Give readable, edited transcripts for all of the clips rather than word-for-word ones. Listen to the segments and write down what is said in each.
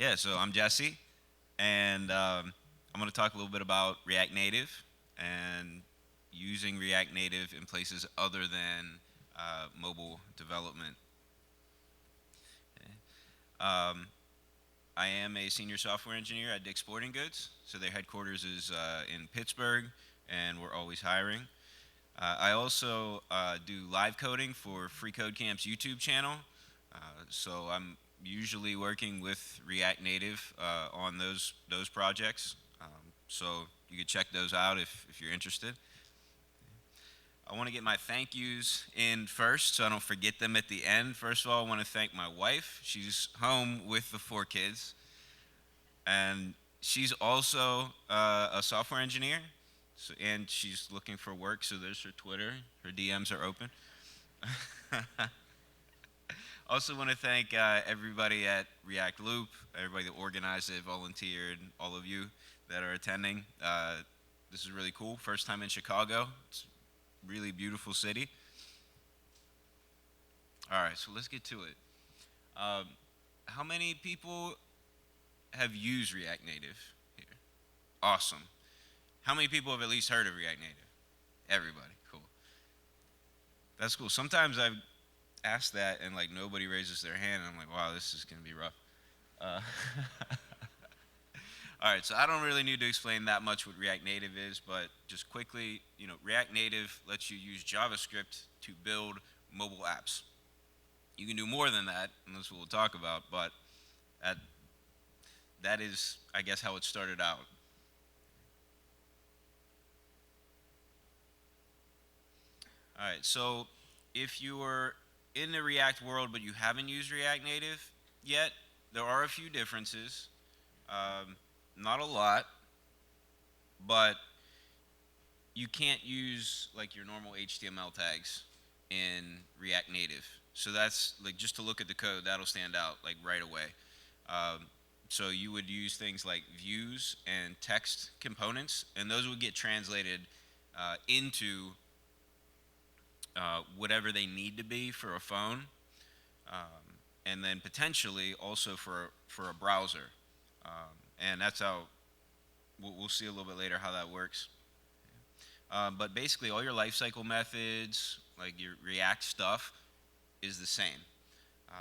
Yeah, so I'm Jesse, and I'm going to talk a little bit about React Native and using React Native in places other than mobile development. Um, I am a senior software engineer at Dick's Sporting Goods, so their headquarters is in Pittsburgh, and we're always hiring. I also do live coding for Free Code Camp's YouTube channel, so I'm usually working with React Native on those projects. So you could check those out if you're interested. I want to get my thank yous in first, so I don't forget them at the end. First of all, I want to thank my wife. She's home with the 4 kids, and she's also a software engineer, and she's looking for work. So there's her Twitter. Her DMs are open. Also want to thank everybody at React Loop, everybody that organized it, volunteered, all of you that are attending. This is really cool. First time in Chicago. It's a really beautiful city. All right, so let's get to it. How many people have used React Native here? Awesome. How many people have at least heard of React Native? Everybody. Cool. That's cool. Sometimes I've asked that and like nobody raises their hand, and I'm like, wow, this is gonna be rough. Uh, all right, so I don't really need to explain that much what React Native is, but just quickly, React Native lets you use JavaScript to build mobile apps. You can do more than that, and that's what we'll talk about, but that, that is, I guess, how it started out. All right, so if you are in the React world but you haven't used React Native yet, there are a few differences. Not a lot, but you can't use like your normal HTML tags in React Native. So that's like just to look at the code, that'll stand out like right away. So you would use things like views and text components, and those would get translated into whatever they need to be for a phone, and then potentially also for a browser. And that's how we'll see a little bit later how that works. But basically, all your lifecycle methods, like your React stuff, is the same.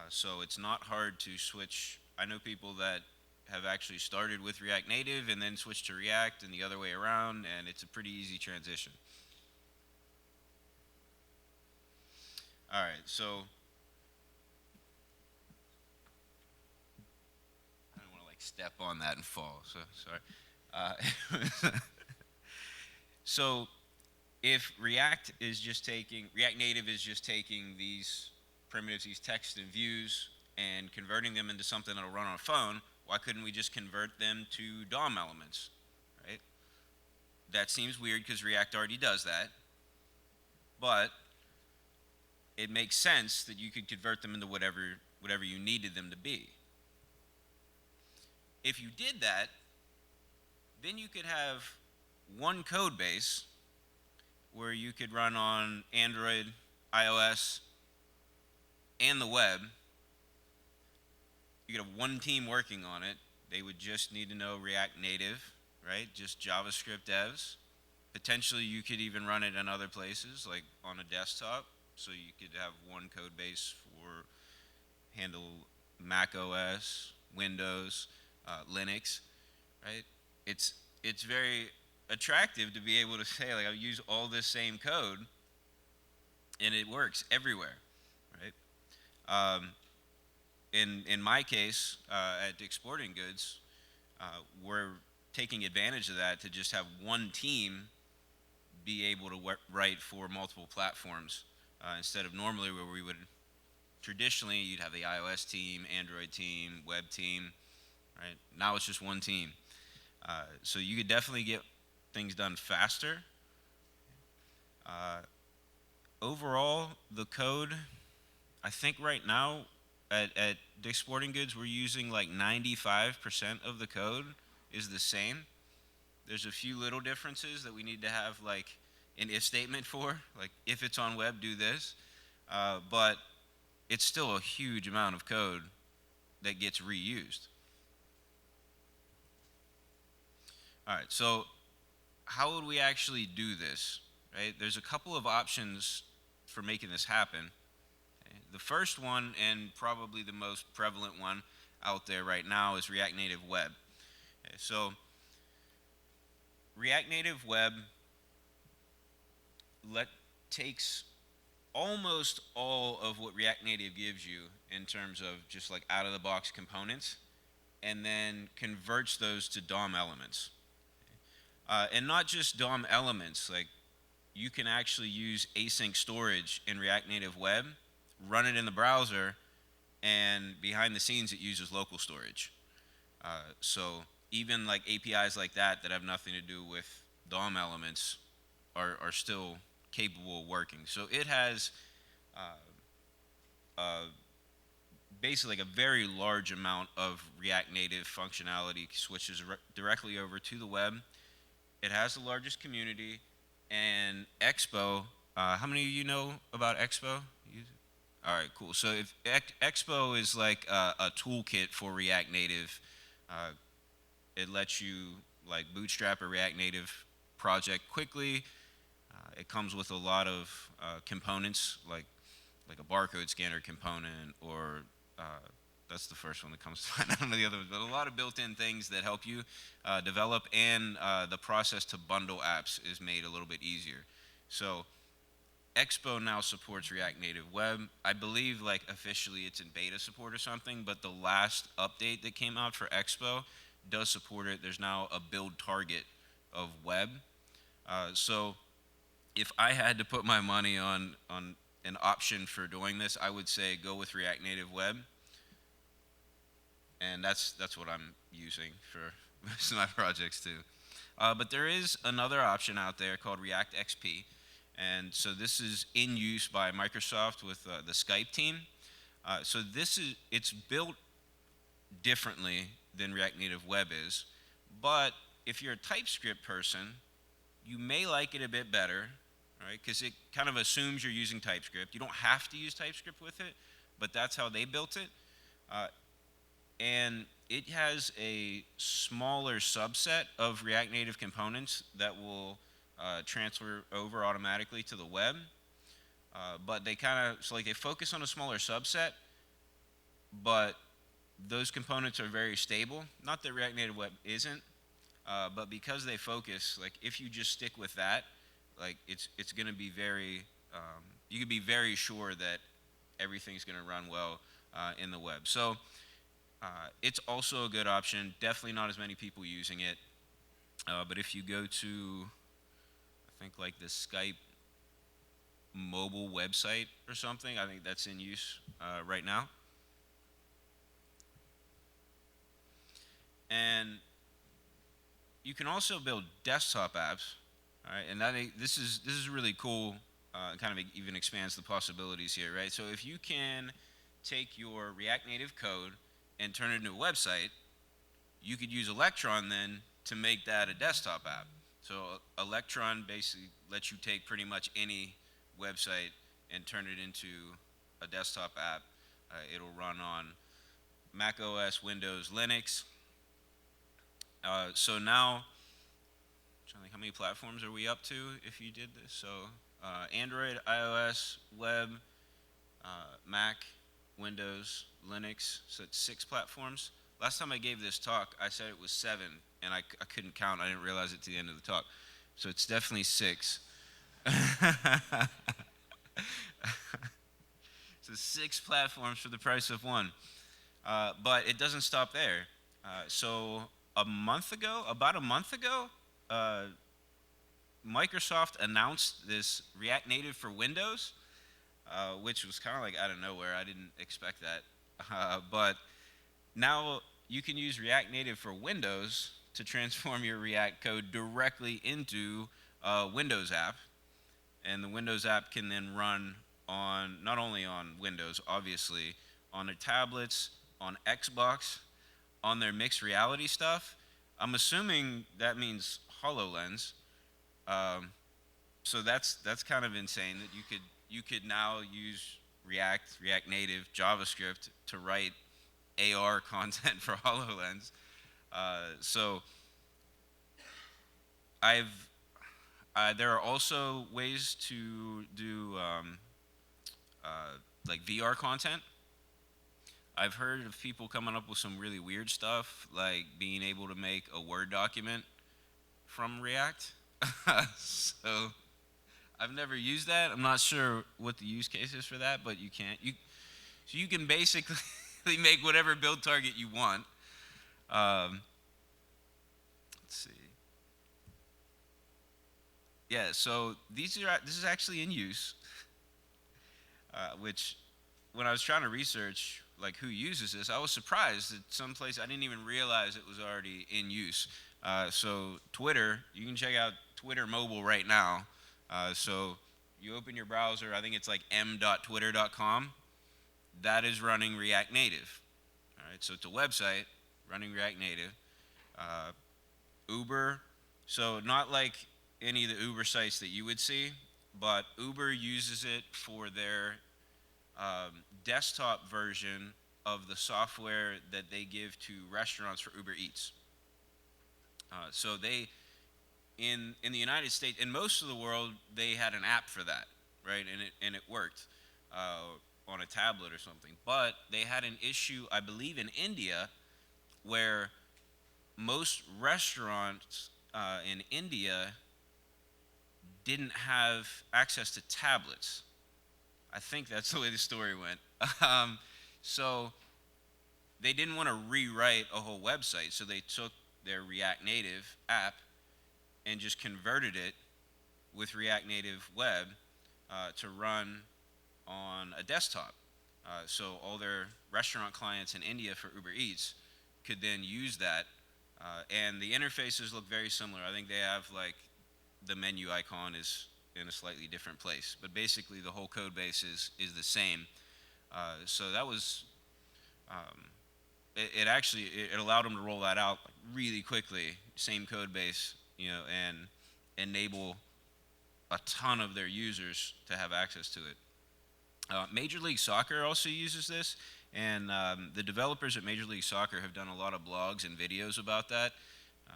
So it's not hard to switch. I know people that have actually started with React Native and then switched to React and the other way around, and it's a pretty easy transition. All right, so I don't want to like step on that and fall. So sorry. So if React Native is just taking these primitives, these text and views, and converting them into something that'll run on a phone, why couldn't we just convert them to DOM elements, right? That seems weird because React already does that, but it makes sense that you could convert them into whatever you needed them to be. If you did that, then you could have one code base where you could run on Android, iOS, and the web. You could have one team working on it. They would just need to know React Native, right? Just JavaScript devs. Potentially, you could even run it in other places, like on a desktop. So you could have one code base for handle Mac OS, Windows, Linux, right? It's very attractive to be able to say like I use all this same code, and it works everywhere, right? In my case, at Dick's Sporting Goods, we're taking advantage of that to just have one team be able to write for multiple platforms instead of normally where we would traditionally you'd have the iOS team, Android team, web team, right? Now it's just one team. So you could definitely get things done faster. Overall, the code, I think right now at Dick's Sporting Goods, we're using like 95% of the code is the same. There's a few little differences that we need to have like an if statement for, like if it's on web, do this. But it's still a huge amount of code that gets reused. All right, so how would we actually do this, right? There's a couple of options for making this happen. Okay? The first one, and probably the most prevalent one out there right now, is React Native Web. Okay, so React Native Web let takes almost all of what React Native gives you in terms of just like out of the box components, and then converts those to DOM elements. And not just DOM elements, like you can actually use async storage in React Native Web, run it in the browser, and behind the scenes it uses local storage. So even like APIs like that have nothing to do with DOM elements are still capable of working. So it has uh, basically like a very large amount of React Native functionality switches directly over to the web. It has the largest community, and Expo. How many of you know about Expo? All right, cool. So if Expo is like a toolkit for React Native, uh, it lets you like bootstrap a React Native project quickly. It comes with a lot of components like a barcode scanner component, or uh, that's the first one that comes to mind. I don't know the other ones, but a lot of built-in things that help you develop, and the process to bundle apps is made a little bit easier. So Expo now supports React Native Web. I believe like officially it's in beta support or something, but the last update that came out for Expo does support it. There's now a build target of web. So if I had to put my money on an option for doing this, I would say go with React Native Web, and that's what I'm using for most of my projects too. But there is another option out there called React XP, and so this is in use by Microsoft with the Skype team. So it's built differently than React Native Web is, but if you're a TypeScript person, you may like it a bit better, right? Because it kind of assumes you're using TypeScript. You don't have to use TypeScript with it, but that's how they built it. Uh, and it has a smaller subset of React Native components that will transfer over automatically to the web. But they kind of, so like they focus on a smaller subset, but those components are very stable. Not that React Native Web isn't, but because they focus, like if you just stick with that, like it's going to be very, you can be very sure that everything's going to run well in the web. So it's also a good option. Definitely not as many people using it, but if you go to, I think like the Skype mobile website or something, I think that's in use right now. And you can also build desktop apps, all right? And this is really cool. Kind of even expands the possibilities here, right? So if you can take your React Native code and turn it into a website, you could use Electron then to make that a desktop app. So Electron basically lets you take pretty much any website and turn it into a desktop app. It'll run on Mac OS, Windows, Linux. So now, I'm trying to think, how many platforms are we up to if you did this? So Android, iOS, web, Mac, Windows, Linux. So it's 6 platforms. Last time I gave this talk, I said it was 7, and I couldn't count. I didn't realize it to the end of the talk. So it's definitely 6. So 6 platforms for the price of 1. But it doesn't stop there. So about a month ago, Microsoft announced this React Native for Windows, which was kind of like out of nowhere. I didn't expect that. But now you can use React Native for Windows to transform your React code directly into a Windows app. And the Windows app can then run on, not only on Windows, obviously, on their tablets, on Xbox, on their mixed reality stuff. I'm assuming that means HoloLens. So that's kind of insane that you could now use React Native, JavaScript to write AR content for HoloLens. So I've there are also ways to do like VR content. I've heard of people coming up with some really weird stuff, like being able to make a Word document from React. So I've never used that. I'm not sure what the use case is for that, but you can't. So you can basically make whatever build target you want. Um, let's see. Yeah, so this is actually in use, which when I was trying to research like who uses this, I was surprised that some place I didn't even realize it was already in use. So Twitter, you can check out Twitter mobile right now. So you open your browser, I think it's like m.twitter.com. That is running React Native. All right, so it's a website running React Native. Uh, Uber, so not like any of the Uber sites that you would see, but Uber uses it for their desktop version of the software that they give to restaurants for Uber Eats. So they, in the United States, in most of the world, they had an app for that, right? And it worked on a tablet or something. But they had an issue, I believe, in India, where most restaurants in India didn't have access to tablets. I think that's the way the story went. So they didn't want to rewrite a whole website, so they took their React Native app and just converted it with React Native Web to run on a desktop. So all their restaurant clients in India for Uber Eats could then use that. And the interfaces look very similar. I think they have like the menu icon is in a slightly different place, but basically the whole code base is the same. So that was it actually it allowed them to roll that out really quickly, same code base, and enable a ton of their users to have access to it. Major League Soccer also uses this, and the developers at Major League Soccer have done a lot of blogs and videos about that.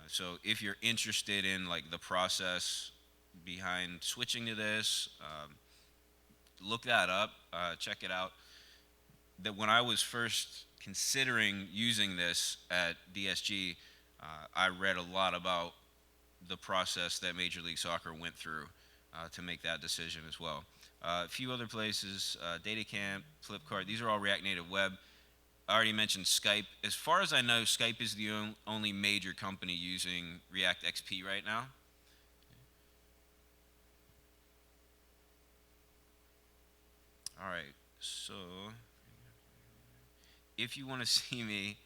So if you're interested in like the process behind switching to this, look that up, check it out. That when I was first considering using this at DSG, I read a lot about the process that Major League Soccer went through to make that decision as well. A few other places, DataCamp, Flipkart, these are all React Native Web. I already mentioned Skype. As far as I know, Skype is the only major company using React XP right now. All right, so if you want to see me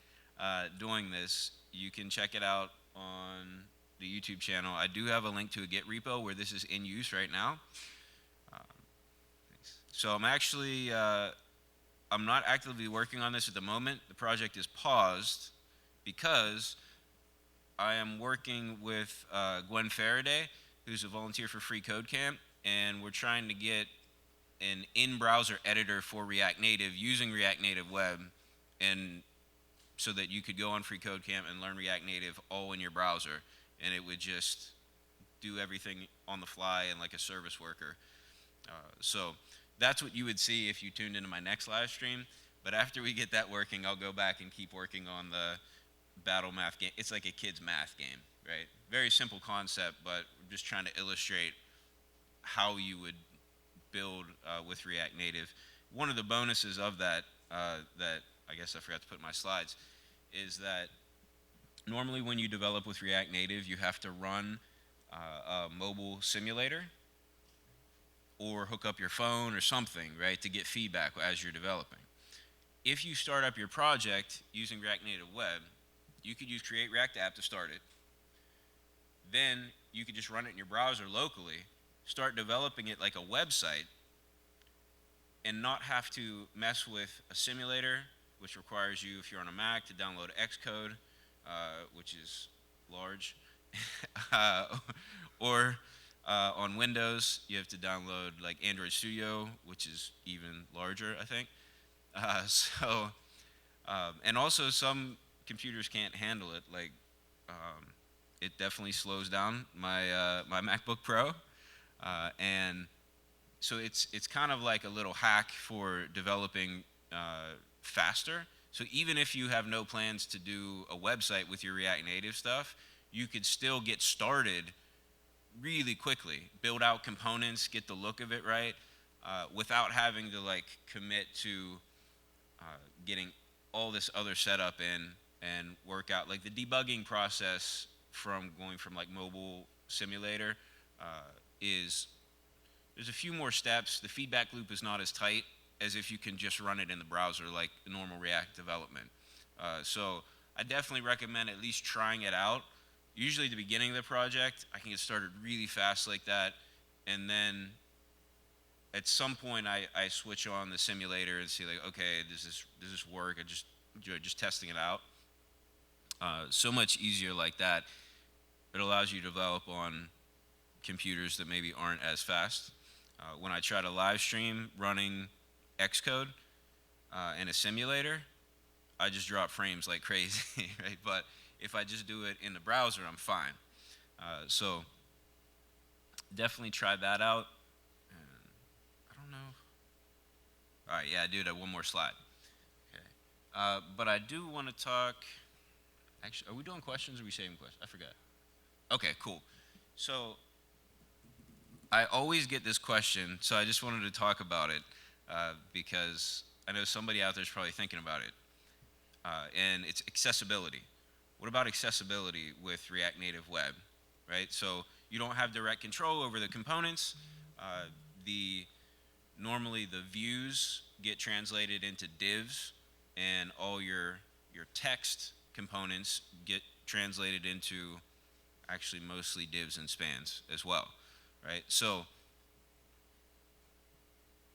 doing this, you can check it out on the YouTube channel. I do have a link to a Git repo where this is in use right now. So I'm actually, I'm not actively working on this at the moment. The project is paused because I am working with Gwen Faraday, who's a volunteer for Free Code Camp, and we're trying to get an in-browser editor for React Native using React Native Web, and so that you could go on Free Code Camp and learn React Native all in your browser, and it would just do everything on the fly and like a service worker. So that's what you would see if you tuned into my next live stream. But after we get that working, I'll go back and keep working on the battle math game. It's like a kid's math game, right? Very simple concept, but we're just trying to illustrate how you would build with React Native. One of the bonuses of that, that I guess I forgot to put in my slides, is that normally when you develop with React Native, you have to run a mobile simulator or hook up your phone or something, right, to get feedback as you're developing. If you start up your project using React Native Web, you could use Create React App to start it. Then you could just run it in your browser locally, start developing it like a website, and not have to mess with a simulator, which requires you, if you're on a Mac, to download Xcode, which is large, or on Windows, you have to download like Android Studio, which is even larger, I think. And also some computers can't handle it, like it definitely slows down my MacBook Pro, and so it's kind of like a little hack for developing faster. So even if you have no plans to do a website with your React Native stuff, you could still get started really quickly, build out components, get the look of it right, without having to like commit to uh, getting all this other setup in and work out like the debugging process from going from like mobile simulator is there's a few more steps. The feedback loop is not as tight as if you can just run it in the browser like normal React development. So I definitely recommend at least trying it out. Usually at the beginning of the project, I can get started really fast like that, and then at some point I switch on the simulator and see like, okay, does this work? I just enjoy just testing it out. So much easier like that. It allows you to develop on computers that maybe aren't as fast. When I try to live stream running Xcode in a simulator, I just drop frames like crazy, right? But if I just do it in the browser, I'm fine. So definitely try that out. And I don't know. All right, yeah, I do that. One more slide. Okay. But I do want to talk. Actually, are we doing questions or are we saving questions? I forgot. Okay, cool. So I always get this question, so I just wanted to talk about it because I know somebody out there is probably thinking about it. And it's accessibility. What about accessibility with React Native Web, right? So you don't have direct control over the components. Uh, the Normally the views get translated into divs, and all your text components get translated into actually mostly divs and spans as well, right? So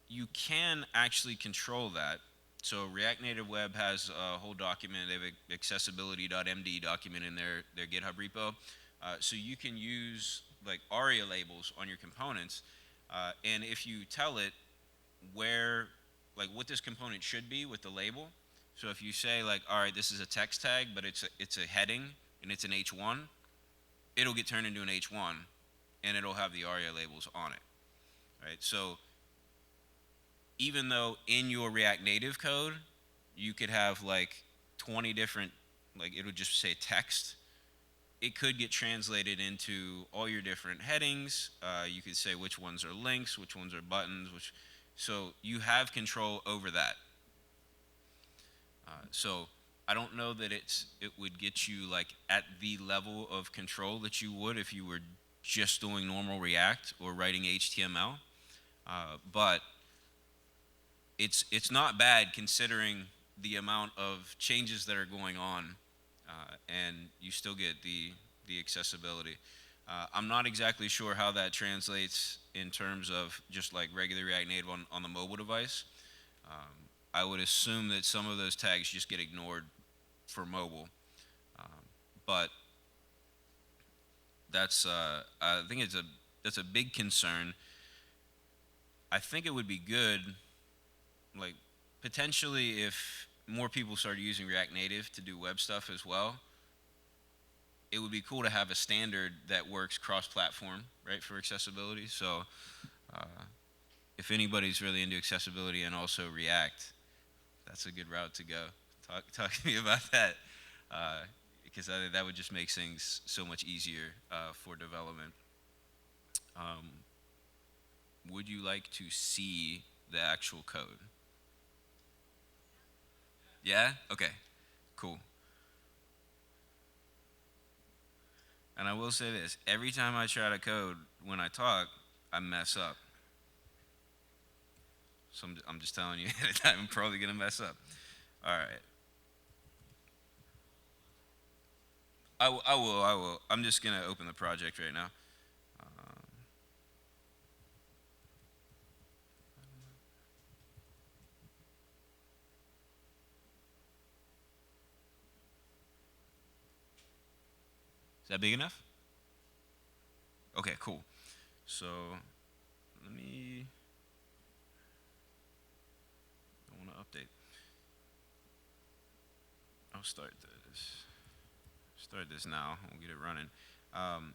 you can actually control that. So React Native Web has a whole document. They have accessibility.md document in their GitHub repo. So you can use like ARIA labels on your components, and if you tell it where, like what this component should be with the label. So if you say like, all right, this is a text tag, but it's a heading and it's an H1, it'll get turned into an H1, and it'll have the ARIA labels on it, right? So even though in your React Native code, you could have like 20 different, like it'll just say text, it could get translated into all your different headings. You could say which ones are links, which ones are buttons, so you have control over that. So I don't know that it would get you like at the level of control that you would if you were just doing normal React or writing HTML, but it's not bad considering the amount of changes that are going on, and you still get the accessibility. I'm not exactly sure how that translates in terms of just like regular React Native on the mobile device. I would assume that some of those tags just get ignored for mobile, but I think that's a big concern. I think it would be good, like potentially if more people started using React Native to do web stuff as well, it would be cool to have a standard that works cross-platform, right, for accessibility. So if anybody's really into accessibility and also React, that's a good route to go. Talk to me about that, because I think that would just make things so much easier for development. Would you like to see the actual code? Yeah? Okay, cool. And I will say this, every time I try to code, when I talk, I mess up. So I'm just telling you ahead of time, I'm probably gonna mess up. All right. I will. I'm just gonna open the project right now. Um, is that big enough? Okay, cool. So let me, I wanna update. I'll start this now, we'll get it running. Um,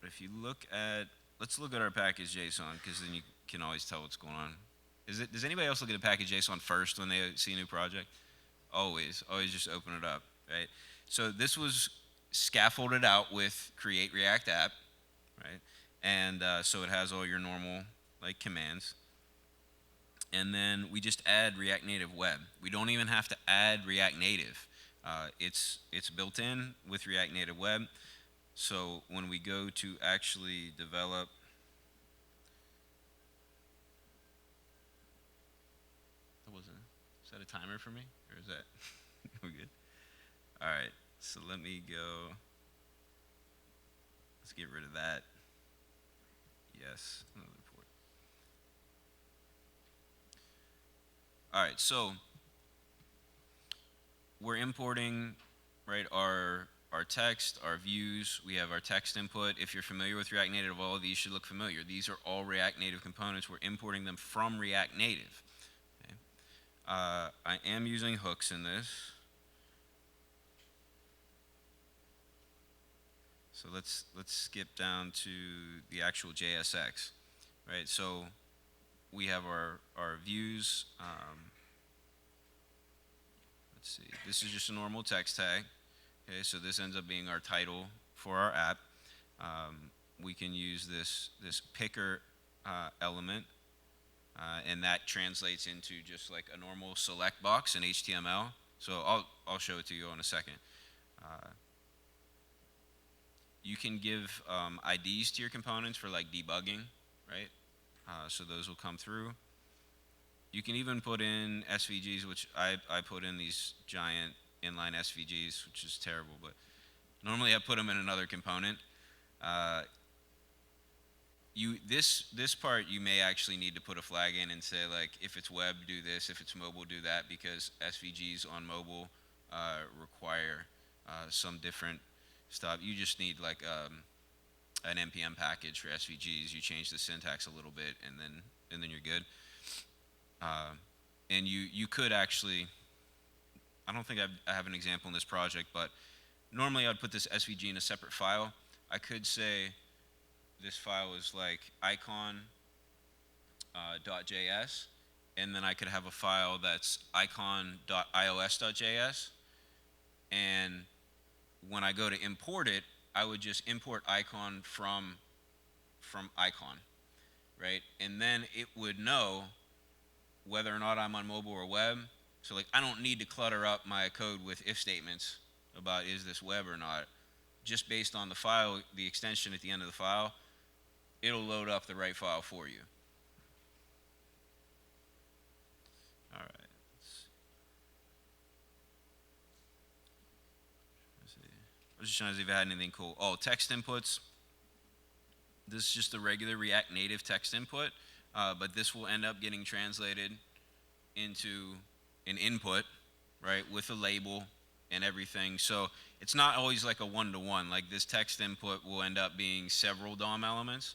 but if you look at, let's look at our package JSON, because then you can always tell what's going on. Does anybody else look at a package JSON first when they see a new project? Always just open it up, right? So this was scaffolded out with create React app, right? And so it has all your normal like commands. And then we just add React Native Web. We don't even have to add React Native. It's built in with React Native Web. So when we go to actually develop, is that a timer for me, or is that we good? All right, so let me go. Let's get rid of that. Yes, another port. All right, so we're importing, right, our text, our views. We have our text input. If you're familiar with React Native, all of these should look familiar. These are all React Native components. We're importing them from React Native. Okay. I am using hooks in this. So let's skip down to the actual JSX, right? So we have our views. Let's see. This is just a normal text tag. Okay, so this ends up being our title for our app. We can use this picker element, and that translates into just like a normal select box in HTML. So I'll show it to you in a second. You can give IDs to your components for like debugging, right? So those will come through. You can even put in SVGs, which I put in these giant inline SVGs, which is terrible, but normally I put them in another component. This part you may actually need to put a flag in and say like, if it's web, do this, if it's mobile, do that, because SVGs on mobile require some different stuff. You just need like an npm package for SVGs. You change the syntax a little bit, and then you're good. And you could actually, I don't think I have an example in this project, but normally I'd put this SVG in a separate file. I could say this file is like icon.js, and then I could have a file that's icon.ios.js, and when I go to import it, I would just import icon from icon, right? And then it would know whether or not I'm on mobile or web. So like, I don't need to clutter up my code with if statements about is this web or not. Just based on the file, the extension at the end of the file, it'll load up the right file for you. All right. Let's see. I was just trying to see if I had anything cool. Oh, text inputs. This is just a regular React Native text input, but this will end up getting translated into an input, right, with a label and everything. So it's not always like a one-to-one. Like this text input will end up being several DOM elements.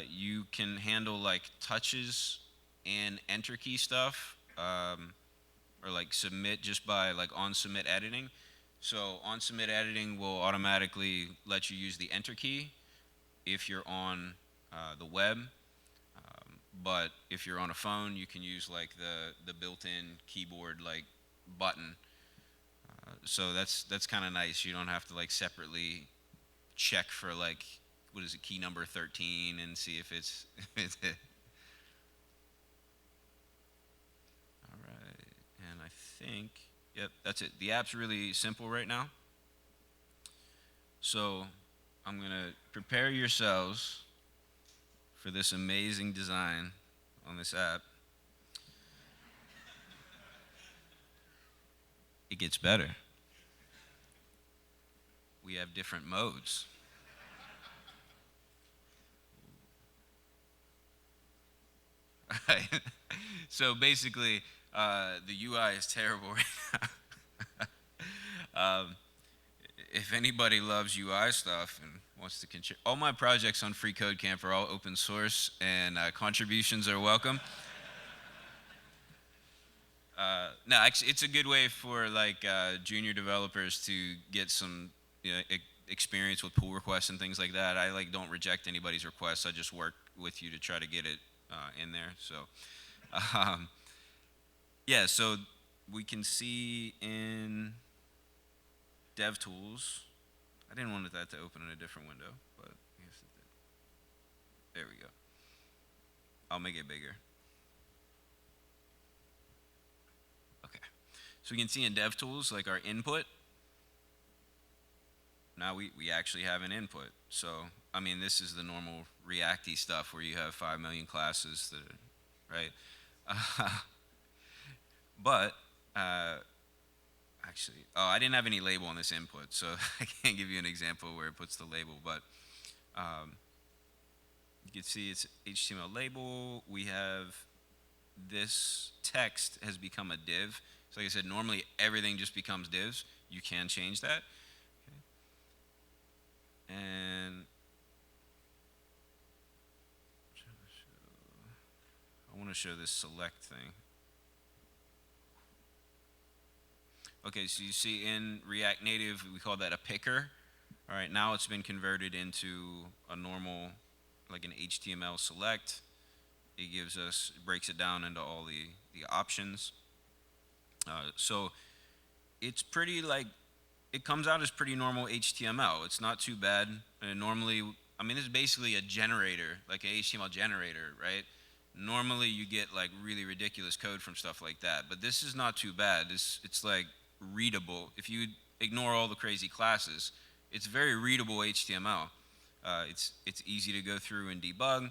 You can handle like touches and enter key stuff, or like submit just by like on submit editing. So on submit editing will automatically let you use the enter key if you're on the web. But if you're on a phone, you can use like the built-in keyboard like button. So that's kind of nice. You don't have to like separately check for like, what is it, key number 13 and see if it's it. All right, and I think, yep, that's it. The app's really simple right now. So I'm gonna prepare yourselves for this amazing design on this app. It gets better. We have different modes. Right. So basically, the UI is terrible right now. If anybody loves UI stuff and wants to contribute, all my projects on Free Code Camp are all open source, and contributions are welcome. No, actually, it's a good way for like junior developers to get some experience with pull requests and things like that. I like don't reject anybody's requests. I just work with you to try to get it in there. So, um, yeah. So we can see in DevTools. I didn't want that to open in a different window, but I guess it did. There we go. I'll make it bigger. Okay. So we can see in DevTools, like our input, now we actually have an input. So, I mean, this is the normal React-y stuff where you have 5 million classes that are, right? But, actually, oh, I didn't have any label on this input, so I can't give you an example where it puts the label, but you can see it's HTML label. We have this text has become a div. So like I said, normally everything just becomes divs. You can change that. Okay. And I want to show this select thing. Okay, so you see in React Native, we call that a picker. All right, now it's been converted into a normal, like an HTML select. It gives us, it breaks it down into all the options. So it's pretty like, it comes out as pretty normal HTML. It's not too bad. Normally, I mean, this is basically a generator, like an HTML generator, right? Normally you get like really ridiculous code from stuff like that, but this is not too bad. It's like readable. If you ignore all the crazy classes, it's very readable HTML. It's easy to go through and debug.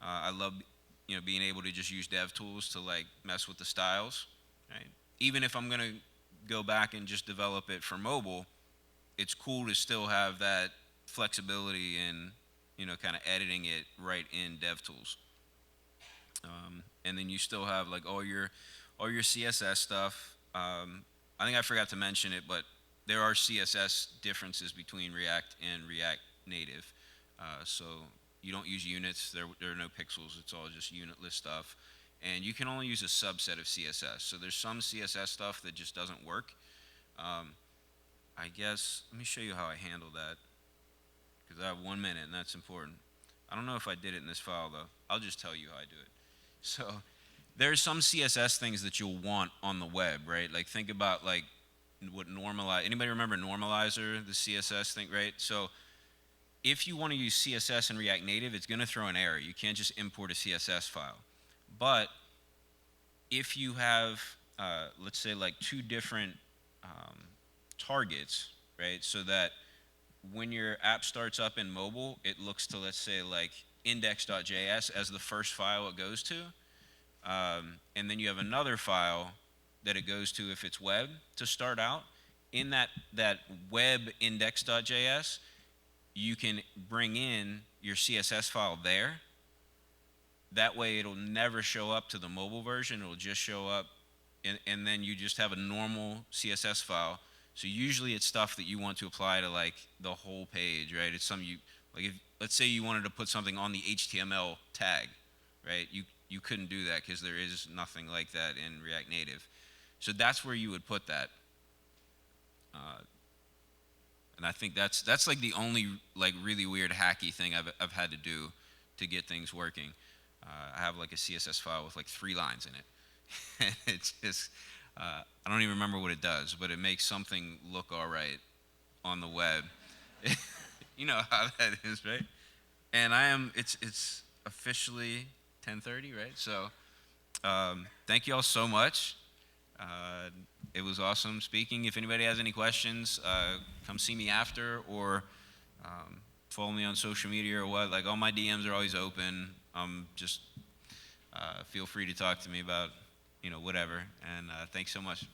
I love being able to just use DevTools to like mess with the styles. Right? Even if I'm gonna go back and just develop it for mobile, it's cool to still have that flexibility in kind of editing it right in DevTools. And then you still have like all your CSS stuff. I think I forgot to mention it, but there are CSS differences between React and React Native. So you don't use units, there are no pixels, it's all just unitless stuff. And you can only use a subset of CSS. So there's some CSS stuff that just doesn't work. I guess, let me show you how I handle that, because I have 1 minute and that's important. I don't know if I did it in this file though. I'll just tell you how I do it. So there's some CSS things that you'll want on the web, right? Like think about like what normalize, anybody remember normalizer, the CSS thing, right? So if you want to use CSS in React Native, it's going to throw an error. You can't just import a CSS file. But if you have, let's say like 2 different targets, right? So that when your app starts up in mobile, it looks to, let's say, like index.js as the first file it goes to. And then you have another file that it goes to if it's web to start out. In that web index.js, you can bring in your CSS file there. That way it'll never show up to the mobile version, it'll just show up, and then you just have a normal CSS file. So usually it's stuff that you want to apply to like the whole page, right? It's something like if, let's say you wanted to put something on the HTML tag, right? You couldn't do that because there is nothing like that in React Native. So that's where you would put that. And I think that's like the only like really weird hacky thing I've had to do to get things working. I have like a CSS file with like 3 lines in it. It's just, I don't even remember what it does, but it makes something look all right on the web. You know how that is, right? And it's officially 10:30, right? So thank you all so much. It was awesome speaking. If anybody has any questions, come see me after, or follow me on social media or what. Like all my DMs are always open. Just feel free to talk to me about whatever. And thanks so much.